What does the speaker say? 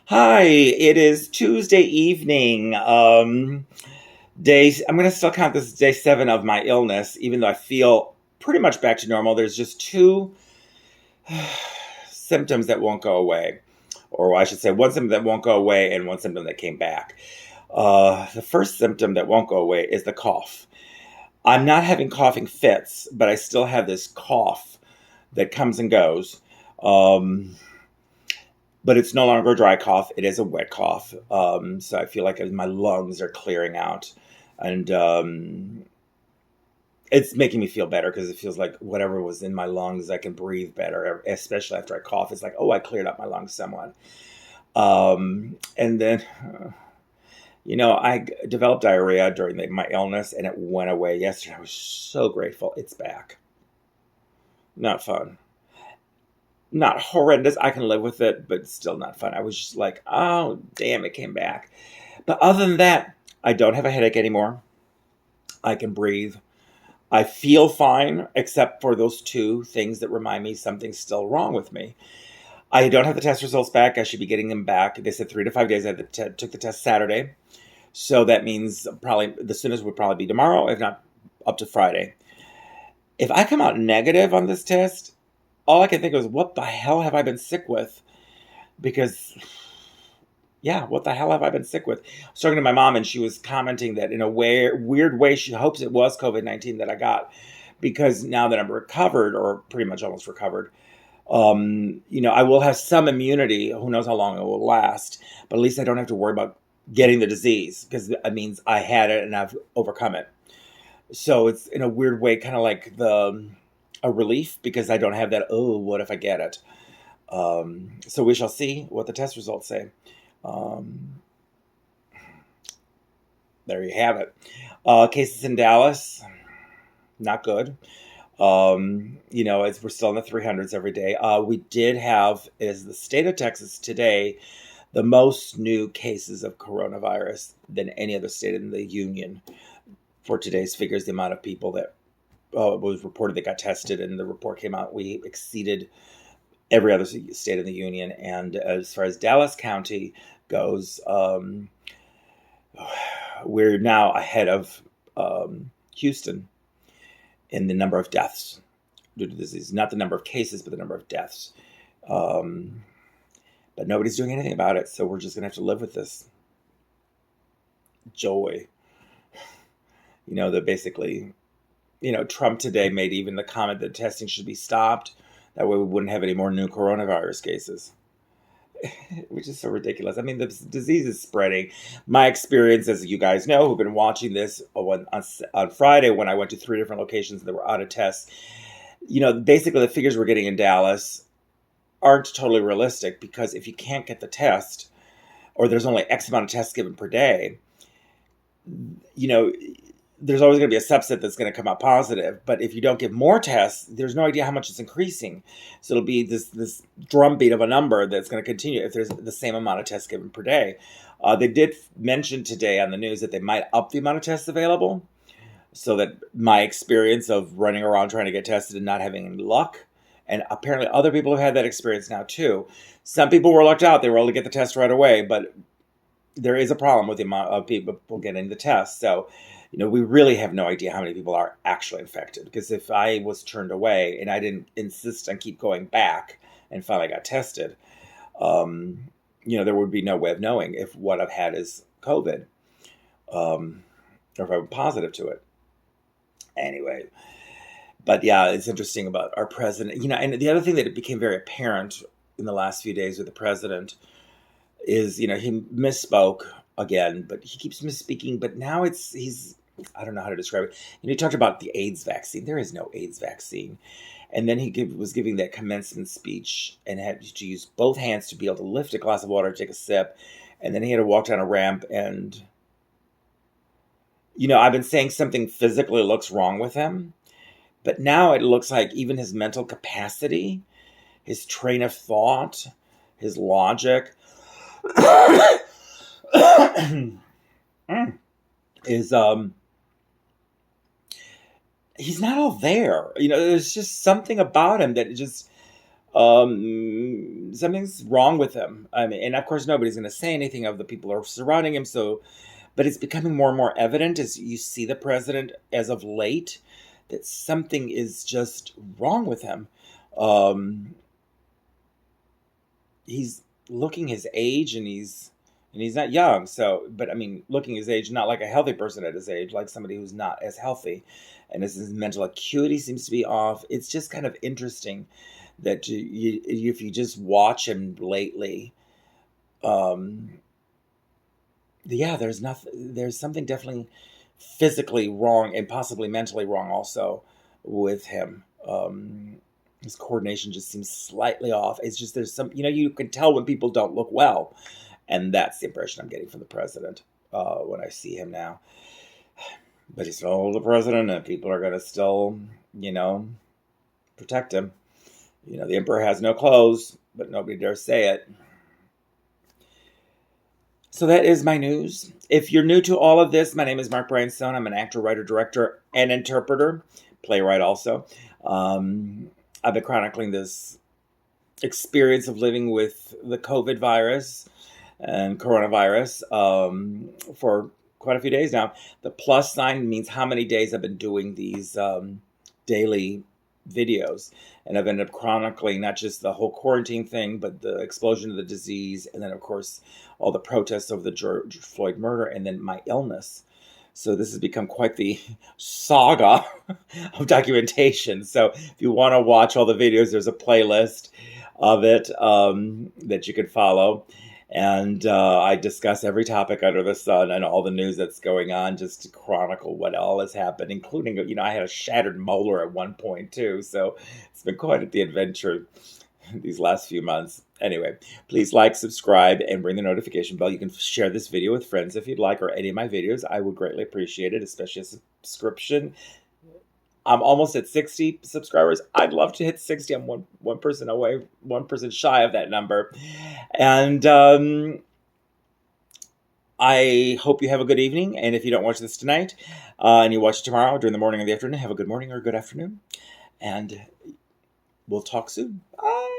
Hi, it is Tuesday evening. I'm going to still count this as day 7 of my illness, even though I feel pretty much back to normal. There's just two symptoms that won't go away, or I should say, one symptom that won't go away and one symptom that came back. The first symptom that won't go away is the cough. I'm not having coughing fits, but I still have this cough that comes and goes. Um, but it's no longer a dry cough. It is a wet cough. So I feel like my lungs are clearing out, and it's making me feel better because it feels like whatever was in my lungs, I can breathe better, especially after I cough. It's like, oh, I cleared up my lungs somewhat. And then, I developed diarrhea during my illness, and it went away yesterday. I was so grateful. It's back. Not fun. Not horrendous. I can live with it, but still not fun. I was just like, oh, damn, it came back. But other than that, I don't have a headache anymore. I can breathe. I feel fine, except for those two things that remind me something's still wrong with me. I don't have the test results back. I should be getting them back. They said 3 to 5 days. Took the test Saturday. So that means probably the soonest would probably be tomorrow, if not up to Friday. If I come out negative on this test, all I can think of is, what the hell have I been sick with? Because, yeah, what the hell have I been sick with? I was talking to my mom, and she was commenting that in a weird way, she hopes it was COVID-19 that I got, because now that I'm recovered, or pretty much almost recovered, I will have some immunity. Who knows how long it will last? But at least I don't have to worry about getting the disease, because it means I had it and I've overcome it. So it's in a weird way, kind of like a relief, because I don't have that. Oh, what if I get it? So we shall see what the test results say. Um, there you have it. Cases in Dallas, not good. We're still in the 300s every day. We did have, as the state of Texas today, the most new cases of coronavirus than any other state in the union. For today's figures, the amount of people that was reported that got tested, and the report came out, we exceeded every other state in the union. And as far as Dallas County goes, we're now ahead of Houston in the number of deaths due to disease. Not the number of cases, but the number of deaths. But nobody's doing anything about it, so we're just going to have to live with this joy. That basically, Trump today made even the comment that testing should be stopped. That way we wouldn't have any more new coronavirus cases. Which is so ridiculous. I mean, the disease is spreading. My experience, as you guys know, who've been watching this on Friday, when I went to 3 different locations that were out of tests, basically the figures we're getting in Dallas aren't totally realistic, because if you can't get the test, or there's only X amount of tests given per day, there's always going to be a subset that's going to come out positive. But if you don't give more tests, there's no idea how much it's increasing. So it'll be this drumbeat of a number that's going to continue if there's the same amount of tests given per day. They did mention today on the news that they might up the amount of tests available, so that my experience of running around trying to get tested and not having any luck, and apparently other people have had that experience now too. Some people were lucked out. They were able to get the test right away, but there is a problem with the amount of people getting the test. So, we really have no idea how many people are actually infected. Because if I was turned away and I didn't insist on keep going back and finally got tested, there would be no way of knowing if what I've had is COVID, or if I'm positive to it. Anyway, but yeah, it's interesting about our president. And the other thing that it became very apparent in the last few days with the president is, he misspoke again, but he keeps misspeaking. But now I don't know how to describe it. He talked about the AIDS vaccine. There is no AIDS vaccine. And then he was giving that commencement speech and had to use both hands to be able to lift a glass of water, take a sip. And then he had to walk down a ramp. And, I've been saying something physically looks wrong with him. But now it looks like even his mental capacity, his train of thought, his logic is he's not all there. There's just something about him that just Something's wrong with him. I mean, and of course, nobody's going to say anything of the people who are surrounding him. So, but it's becoming more and more evident as you see the president as of late that something is just wrong with him. Um, he's looking his age, and he's not young. So, but I mean, looking his age, not like a healthy person at his age, like somebody who's not as healthy, and his mental acuity seems to be off. It's just kind of interesting that if you just watch him lately, um, yeah, there's something definitely physically wrong and possibly mentally wrong also with him. His coordination just seems slightly off. It's just there's some, you can tell when people don't look well, and that's the impression I'm getting from the president when I see him now. But he's still the president, and people are going to still, protect him. The emperor has no clothes, but nobody dares say it. So that is my news. If you're new to all of this, my name is Mark Brian Stone. I'm an actor, writer, director, and interpreter, playwright also. I've been chronicling this experience of living with the COVID virus and coronavirus for quite a few days now. The plus sign means how many days I've been doing these daily videos. And I've ended up chronicling not just the whole quarantine thing, but the explosion of the disease. And then, of course, all the protests over the George Floyd murder, and then my illness. So this has become quite the saga of documentation. So if you want to watch all the videos, there's a playlist of it that you could follow. And I discuss every topic under the sun and all the news that's going on, just to chronicle what all has happened, including, I had a shattered molar at one point too. So it's been quite the adventure these last few months. Anyway, please like, subscribe, and ring the notification bell. You can share this video with friends if you'd like, or any of my videos. I would greatly appreciate it, especially a subscription. I'm almost at 60 subscribers. I'd love to hit 60. I'm one person away, 1% shy of that number. And I hope you have a good evening. And if you don't watch this tonight, and you watch it tomorrow during the morning or the afternoon, have a good morning or a good afternoon. And we'll talk soon. Bye.